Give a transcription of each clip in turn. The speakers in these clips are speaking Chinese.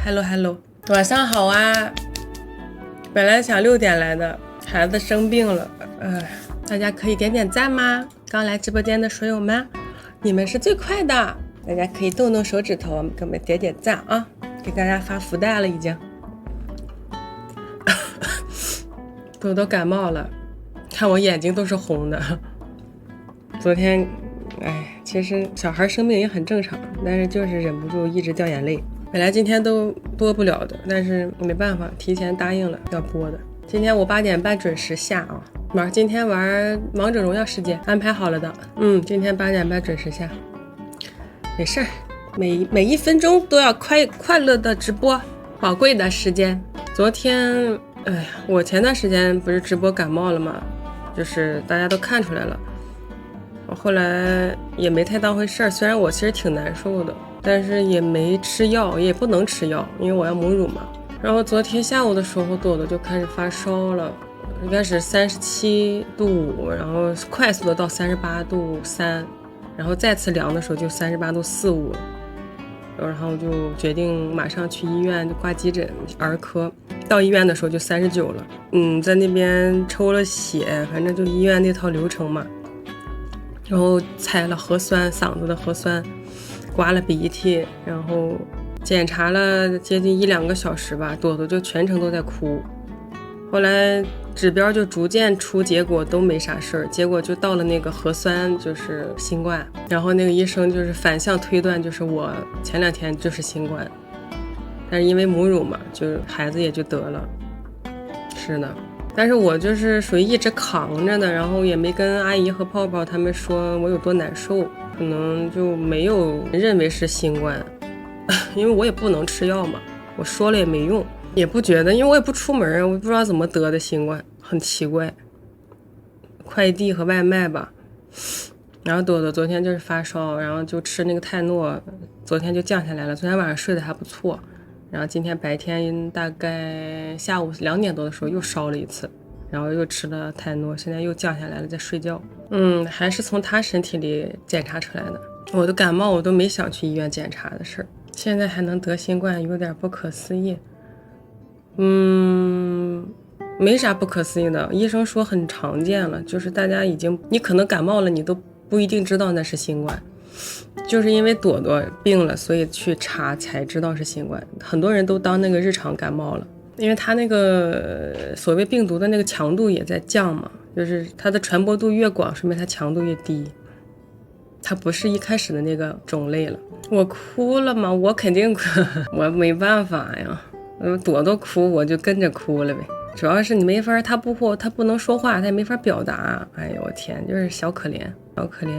Hello， 晚上好啊！本来想6点来的，孩子生病了，大家可以点点赞吗？刚来直播间的水友们，你们是最快的，大家可以动动手指头，给我们点点赞啊！给大家发福袋了已经。豆豆感冒了，看我眼睛都是红的。昨天，其实小孩生病也很正常，但是就是忍不住一直掉眼泪。本来今天都播不了的，但是没办法，提前答应了要播的。今天我8点半准时下啊，今天玩王者荣耀时间安排好了的，今天8点半准时下，没事儿，每1分钟都要快乐的直播，宝贵的时间。昨天，我前段时间不是直播感冒了吗？就是大家都看出来了，我后来也没太当回事儿，虽然我其实挺难受的。但是也没吃药，也不能吃药，因为我要母乳嘛。然后昨天下午的时候，朵朵就开始发烧了，应该是37度5，然后快速的到38度3，然后再次量的时候就38度4、5了。然后就决定马上去医院挂急诊儿科。到医院的时候就39了，在那边抽了血，反正就医院那套流程嘛。然后采了核酸，嗓子的核酸。刮了鼻涕，然后检查了接近1-2个小时吧，朵朵就全程都在哭。后来指标就逐渐出结果都没啥事儿，结果就到了那个核酸就是新冠，然后那个医生就是反向推断，就是我前2天就是新冠，但是因为母乳嘛，就孩子也就得了。是的，但是我就是属于一直扛着的，然后也没跟阿姨和泡泡他们说我有多难受。可能就没有认为是新冠，因为我也不能吃药嘛，我说了也没用，也不觉得，因为我也不出门，我不知道怎么得的新冠，很奇怪，快递和外卖吧。然后朵朵昨天就是发烧，然后就吃那个泰诺，昨天就降下来了，昨天晚上睡得还不错，然后今天白天大概下午2点多的时候又烧了一次，然后又吃了泰诺，现在又降下来了，在睡觉。还是从他身体里检查出来的。我的感冒我都没想去医院检查的事儿，现在还能得新冠，有点不可思议。没啥不可思议的，医生说很常见了，就是大家你可能感冒了，你都不一定知道那是新冠，就是因为朵朵病了，所以去查才知道是新冠。很多人都当那个日常感冒了，因为它那个所谓病毒的那个强度也在降嘛。就是它的传播度越广，说明它强度越低，它不是一开始的那个种类了。我哭了吗？我肯定哭，我没办法呀，朵朵哭我就跟着哭了呗。主要是你没法，他不能说话，他也没法表达。哎呦我天，就是小可怜，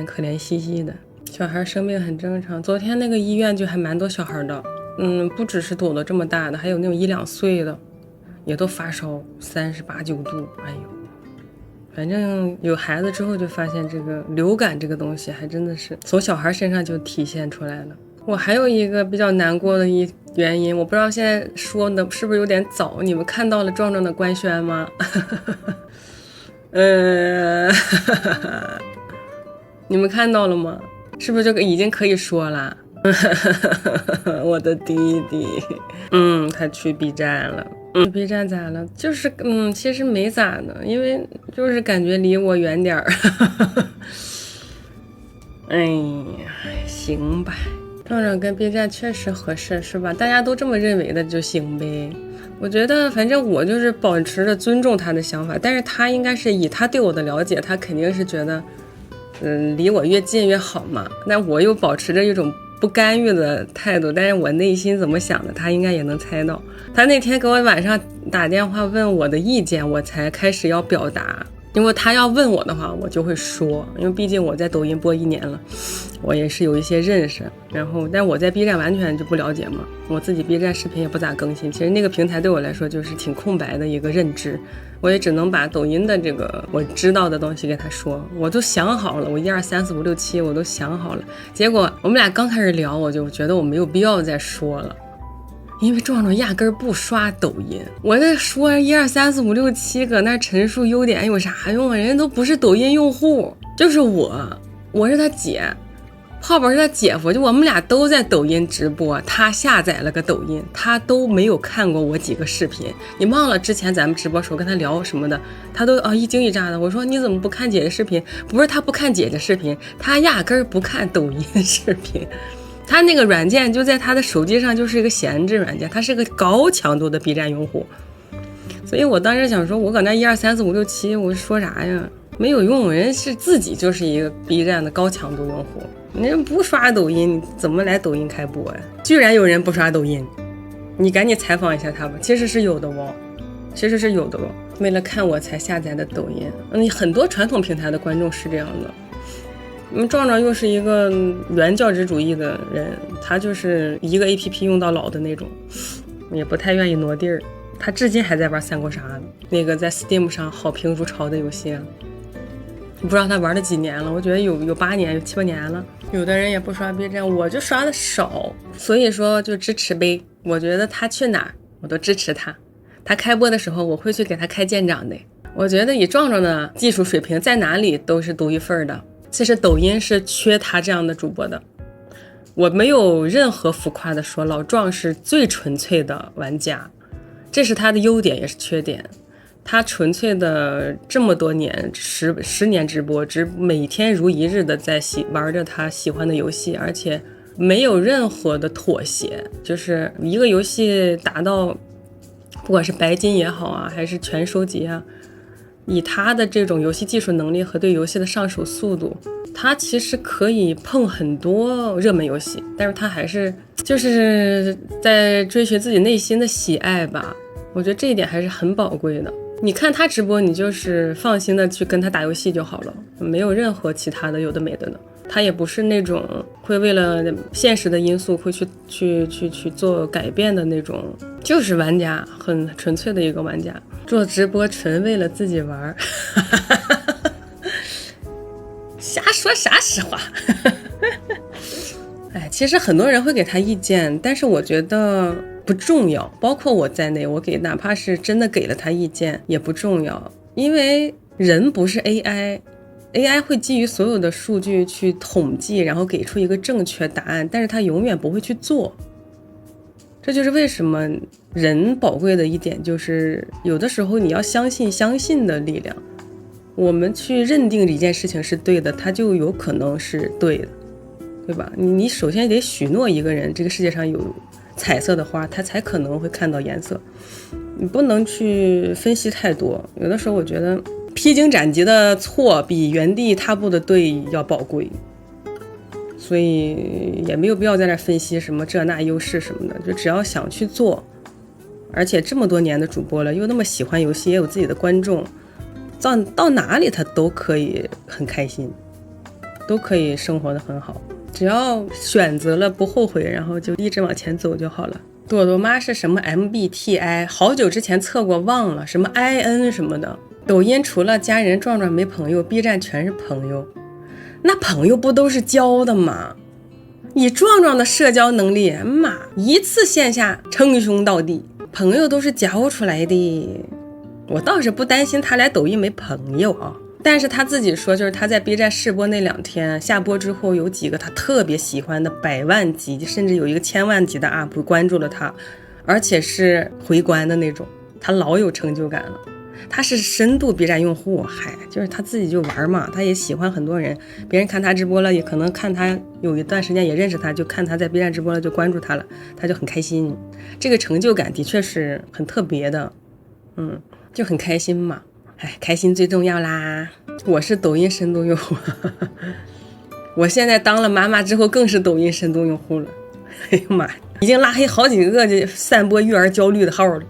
可怜兮兮的。小孩生病很正常，昨天那个医院就还蛮多小孩的，不只是朵朵这么大的，还有那种1-2岁的，也都发烧38、9度，哎呦。反正有孩子之后就发现这个流感这个东西还真的是从小孩身上就体现出来了。我还有一个比较难过的原因，我不知道现在说的是不是有点早，你们看到了壮壮的官宣吗？你们看到了吗？是不是就已经可以说了？我的弟弟，他去 B 站了。B 站咋了？就是其实没咋的，因为就是感觉离我远点儿。哎呀，行吧，壮壮跟 B 站确实合适，是吧？大家都这么认为的就行呗。我觉得反正我就是保持着尊重他的想法，但是他应该是以他对我的了解，他肯定是觉得离我越近越好嘛。但我又保持着一种不干预的态度，但是我内心怎么想的他应该也能猜到。他那天给我晚上打电话问我的意见，我才开始要表达，因为他要问我的话我就会说，因为毕竟我在抖音播1年了，我也是有一些认识，但我在 B 站完全就不了解嘛，我自己 B 站视频也不咋更新，其实那个平台对我来说就是挺空白的一个认知，我也只能把抖音的这个我知道的东西给他说，我都想好了，我1、2、3、4、5、6、7我都想好了，结果我们俩刚开始聊，我就觉得我没有必要再说了，因为壮壮压根儿不刷抖音，我在说1、2、3、4、5、6、7搁那陈述优点有啥用啊？人家都不是抖音用户，就是我是他姐，泡泡是他姐夫，就我们俩都在抖音直播，他下载了个抖音，他都没有看过我几个视频。你忘了之前咱们直播时候跟他聊什么的，他都一惊一乍的。我说你怎么不看姐姐视频？不是他不看姐姐视频，他压根儿不看抖音视频。他那个软件就在他的手机上就是一个闲置软件，他是个高强度的 B 站用户。所以我当时想说，我搁那1、2、3、4、5、6、7，我说啥呀？没有用，人是自己就是一个 B 站的高强度用户。人不刷抖音，你怎么来抖音开播呀？居然有人不刷抖音，你赶紧采访一下他吧。其实是有的哦，为了看我才下载的抖音。很多传统平台的观众是这样的。壮壮又是一个原教旨主义的人，他就是一个 APP 用到老的那种，也不太愿意挪地儿。他至今还在玩三国杀，那个在 Steam 上好评如潮的游戏。不知道他玩了几年了，我觉得有8年，有7、8年了。有的人也不刷 B 站，我就刷的少，所以说就支持呗。我觉得他去哪儿我都支持他，他开播的时候我会去给他开舰长的。我觉得以壮壮的技术水平在哪里都是独一份的。其实抖音是缺他这样的主播的，我没有任何浮夸的说，老壮是最纯粹的玩家，这是他的优点也是缺点。他纯粹的这么多年十年直播，每天如一日的在玩着他喜欢的游戏，而且没有任何的妥协，就是一个游戏达到不管是白金也好啊，还是全收集啊，以他的这种游戏技术能力和对游戏的上手速度，他其实可以碰很多热门游戏，但是他还是就是在追寻自己内心的喜爱吧。我觉得这一点还是很宝贵的。你看他直播，你就是放心的去跟他打游戏就好了，没有任何其他的有的没的呢。他也不是那种会为了现实的因素会去做改变的那种，就是玩家，很纯粹的一个玩家，做直播纯为了自己玩。瞎说啥实话。其实很多人会给他意见，但是我觉得不重要，包括我在内，我哪怕是真的给了他意见也不重要，因为人不是 AI 会基于所有的数据去统计，然后给出一个正确答案，但是他永远不会去做。这就是为什么人宝贵的一点，就是有的时候你要相信的力量。我们去认定一件事情是对的，它就有可能是对的，对吧？你首先得许诺一个人，这个世界上有彩色的花，他才可能会看到颜色。你不能去分析太多，有的时候我觉得披荆斩棘的错比原地踏步的对要宝贵，所以也没有必要在那分析什么这那优势什么的，就只要想去做，而且这么多年的主播了，又那么喜欢游戏，也有自己的观众，到哪里他都可以很开心，都可以生活得很好，只要选择了不后悔，然后就一直往前走就好了。朵朵妈是什么 MBTI， 好久之前测过忘了，什么 IN 什么的。抖音除了家人壮壮没朋友， B 站全是朋友。那朋友不都是交的吗？以壮壮的社交能力，妈一次线下称兄道弟，朋友都是交出来的。我倒是不担心他来抖音没朋友啊，但是他自己说，就是他在 B 站试播那2天下播之后，有几个他特别喜欢的100万级甚至有一个1000万级的 UP 关注了他，而且是回关的那种，他老有成就感了。他是深度 B 站用户，就是他自己就玩嘛，他也喜欢很多人，别人看他直播了，也可能看他有一段时间也认识他，就看他在 B 站直播了就关注他了，他就很开心。这个成就感的确是很特别的，就很开心嘛。开心最重要啦。我是抖音深度用户，我现在当了妈妈之后更是抖音深度用户了。哎呀妈，已经拉黑好几个就散播育儿焦虑的号了。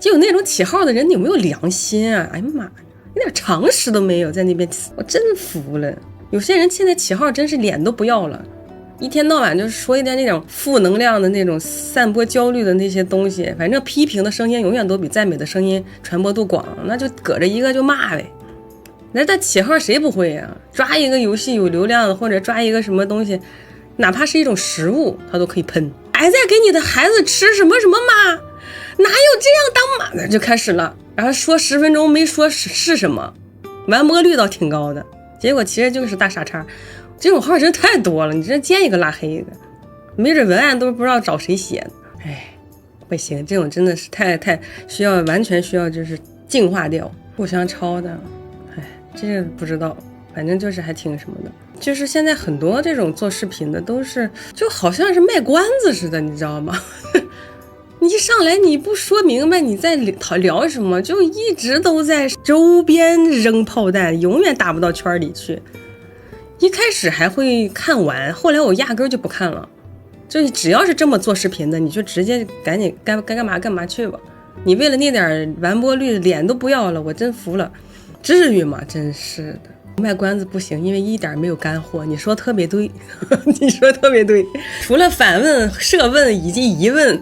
就有那种起号的人，你有没有良心啊？哎呀妈，一点常识都没有，在那边我真服了。有些人现在起号真是脸都不要了，一天到晚就是说一点那种负能量的那种散播焦虑的那些东西，反正批评的声音永远都比赞美的声音传播度广，那就搁着一个就骂呗。那他起号谁不会啊？抓一个游戏有流量的，或者抓一个什么东西，哪怕是一种食物他都可以喷。还在给你的孩子吃什么什么妈，哪有这样当妈的，就开始了，然后说10分钟没说是什么，完播率倒挺高的，结果其实就是大傻叉。这种号真太多了，你这见一个拉黑一个，没准文案都不知道找谁写的。哎，不行，这种真的是太需要，完全需要就是净化掉，互相抄的。哎，这个不知道，反正就是还挺什么的。就是现在很多这种做视频的都是就好像是卖关子似的，你知道吗？你一上来你不说明白你在聊什么，就一直都在周边扔炮弹，永远打不到圈里去。一开始还会看完，后来我压根就不看了。就只要是这么做视频的，你就直接赶紧该干嘛去吧。你为了那点完播率脸都不要了，我真服了。至于吗？真是的。卖关子不行，因为一点没有干货。你说特别对，你说特别对。除了反问、设问以及疑问，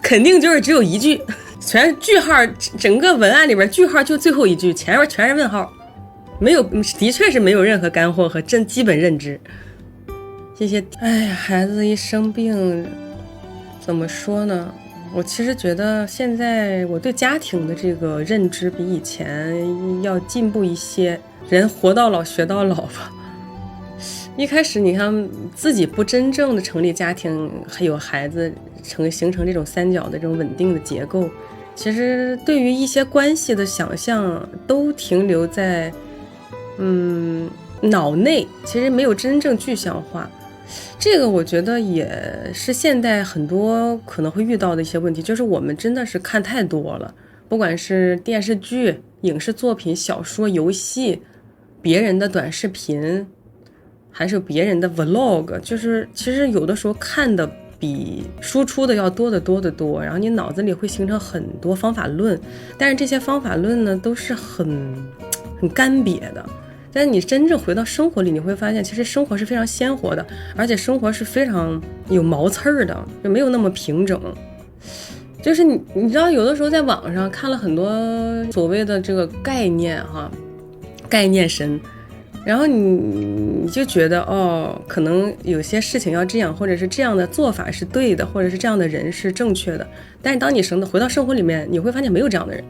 肯定就是只有一句，全是句号，整个文案里边句号就最后一句，前面全是问号，没有，的确是没有任何干货和基本认知。这些，哎呀，孩子一生病，怎么说呢？我其实觉得现在我对家庭的这个认知比以前要进步一些。人活到老学到老吧。一开始你看自己不真正的成立家庭，还有孩子形成这种三角的这种稳定的结构，其实对于一些关系的想象都停留在脑内，其实没有真正具象化。这个我觉得也是现代很多可能会遇到的一些问题，就是我们真的是看太多了，不管是电视剧、影视作品、小说、游戏，别人的短视频，还是别人的 vlog， 就是其实有的时候看的比输出的要多得多得多，然后你脑子里会形成很多方法论，但是这些方法论呢都是很干瘪的。但是你真正回到生活里，你会发现其实生活是非常鲜活的，而且生活是非常有毛刺儿的，就没有那么平整。就是你知道有的时候在网上看了很多所谓的这个概念概念神，然后你就觉得可能有些事情要这样，或者是这样的做法是对的，或者是这样的人是正确的。但是当你回到生活里面，你会发现没有这样的人，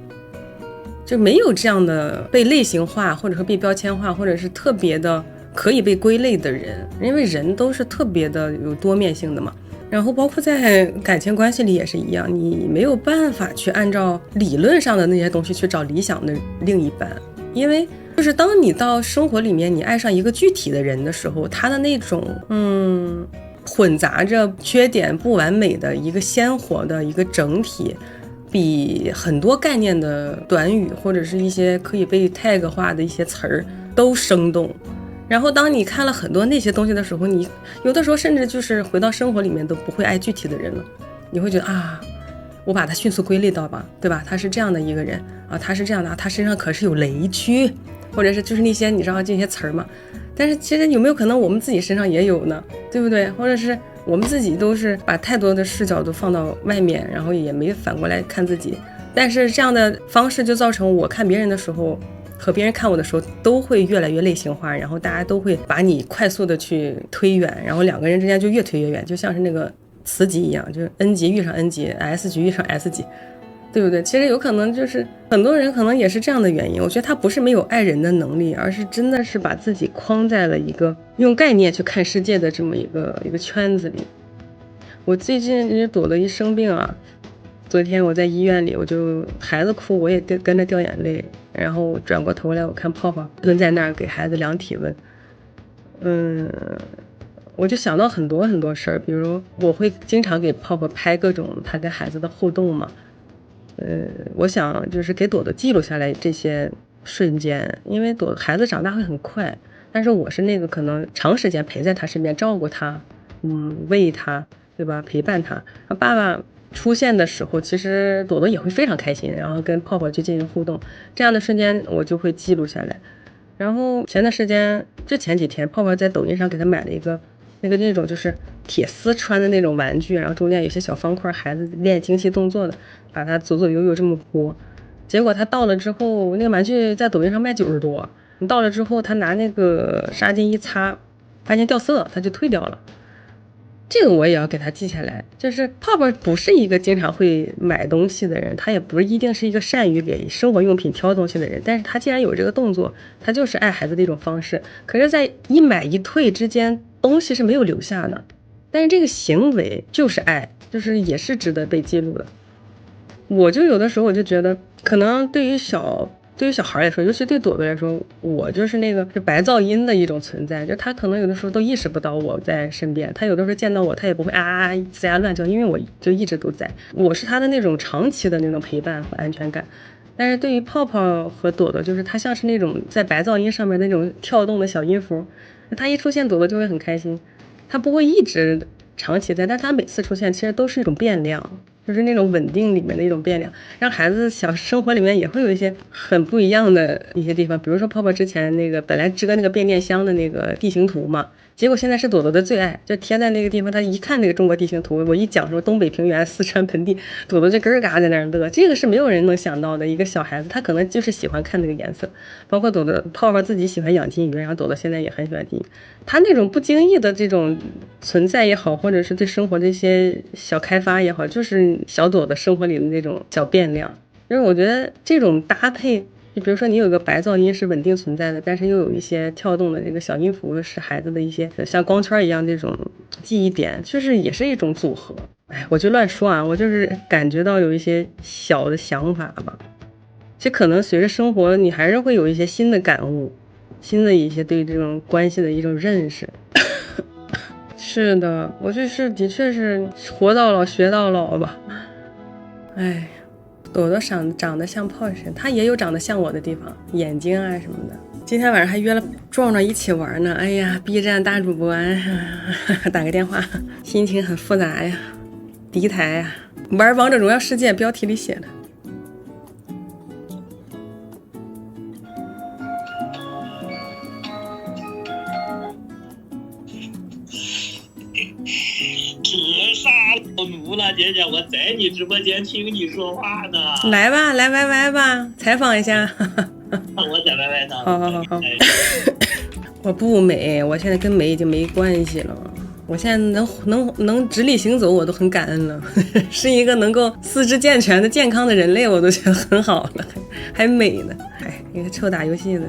就没有这样的被类型化，或者说被标签化，或者是特别的可以被归类的人，因为人都是特别的有多面性的嘛。然后包括在感情关系里也是一样，你没有办法去按照理论上的那些东西去找理想的另一半，因为就是当你到生活里面你爱上一个具体的人的时候，他的那种混杂着缺点不完美的一个鲜活的一个整体，比很多概念的短语或者是一些可以被 tag 化的一些词儿都生动。然后当你看了很多那些东西的时候，你有的时候甚至就是回到生活里面都不会爱具体的人了，你会觉得我把他迅速归类到吧，对吧？他是这样的一个人他是这样的他身上可是有雷区，或者是就是那些你知道这些词儿嘛。但是其实有没有可能我们自己身上也有呢，对不对？或者是我们自己都是把太多的视角都放到外面，然后也没反过来看自己，但是这样的方式就造成我看别人的时候和别人看我的时候都会越来越类型化，然后大家都会把你快速的去推远，然后两个人之间就越推越远，就像是那个磁极一样，就是 N 级遇上 N 级 S 级遇上 S 级，对不对？其实有可能就是很多人可能也是这样的原因，我觉得他不是没有爱人的能力，而是真的是把自己框在了一个用概念去看世界的这么一个圈子里。我最近朵朵一生病昨天我在医院里，我就孩子哭我也跟着掉眼泪，然后我转过头来我看泡泡蹲在那儿给孩子量体温，我就想到很多很多事儿，比如我会经常给泡泡拍各种他跟孩子的互动嘛，我想就是给朵朵记录下来这些瞬间，因为孩子长大会很快，但是我是那个可能长时间陪在他身边照顾他，喂他，对吧？陪伴他，爸爸出现的时候，其实朵朵也会非常开心，然后跟泡泡去进行互动，这样的瞬间我就会记录下来。然后前几天泡泡在抖音上给他买了一个那种就是铁丝穿的那种玩具，然后中间有些小方块，孩子练精细动作的，把它左左右右这么拨。结果他到了之后，那个玩具在抖音上卖90多，你到了之后他拿那个纱巾一擦，发现掉色，他就退掉了。这个我也要给他记下来。就是泡泡不是一个经常会买东西的人，他也不一定是一个善于给生活用品挑东西的人，但是他既然有这个动作，他就是爱孩子的一种方式。可是在一买一退之间，东西是没有留下的，但是这个行为就是爱，就是也是值得被记录的。我就有的时候我就觉得，可能对于小孩来说，尤其对朵朵来说，我就是那个是白噪音的一种存在，就他可能有的时候都意识不到我在身边，他有的时候见到我，他也不会啊吱呀乱叫，因为我就一直都在，我是他的那种长期的那种陪伴和安全感。但是对于泡泡和朵朵，就是他像是那种在白噪音上面那种跳动的小音符，他一出现，朵朵就会很开心，他不会一直长期在，但他每次出现其实都是一种变量，就是那种稳定里面的一种变量，让孩子小生活里面也会有一些很不一样的一些地方。比如说泡泡之前那个本来织那个变电箱的那个地形图嘛，结果现在是朵朵的最爱，就贴在那个地方，他一看那个中国地形图，我一讲说东北平原、四川盆地，朵朵就咯嘎在那儿乐。这个是没有人能想到的，一个小孩子他可能就是喜欢看那个颜色。包括朵朵泡泡自己喜欢养金鱼，然后朵朵现在也很喜欢金鱼，他那种不经意的这种存在也好，或者是对生活的一些小开发也好，就是小朵的生活里的那种小变量。就是我觉得这种搭配，就比如说你有个白噪音是稳定存在的，但是又有一些跳动的这个小音符是孩子的一些像光圈一样这种记忆点，就是也是一种组合。哎，我就乱说啊，我就是感觉到有一些小的想法吧。其实可能随着生活，你还是会有一些新的感悟，新的一些对这种关系的一种认识。是的，我就是的确是活到老学到老吧。哎，朵朵长得像泡神，她也有长得像我的地方，眼睛啊什么的。今天晚上还约了壮壮一起玩呢。哎呀 ，B 站大主播，打个电话，心情很复杂呀。敌台呀，玩王者荣耀世界，标题里写的。可杀老奴了，姐姐，我在你直播间听你说话呢。来吧，来 YY 吧，采访一下。我在 YY 呢。好。我不美，我现在跟美已经没关系了。我现在能直立行走，我都很感恩了。是一个能够四肢健全的健康的人类，我都觉得很好了，还美呢。哎，一个臭打游戏的。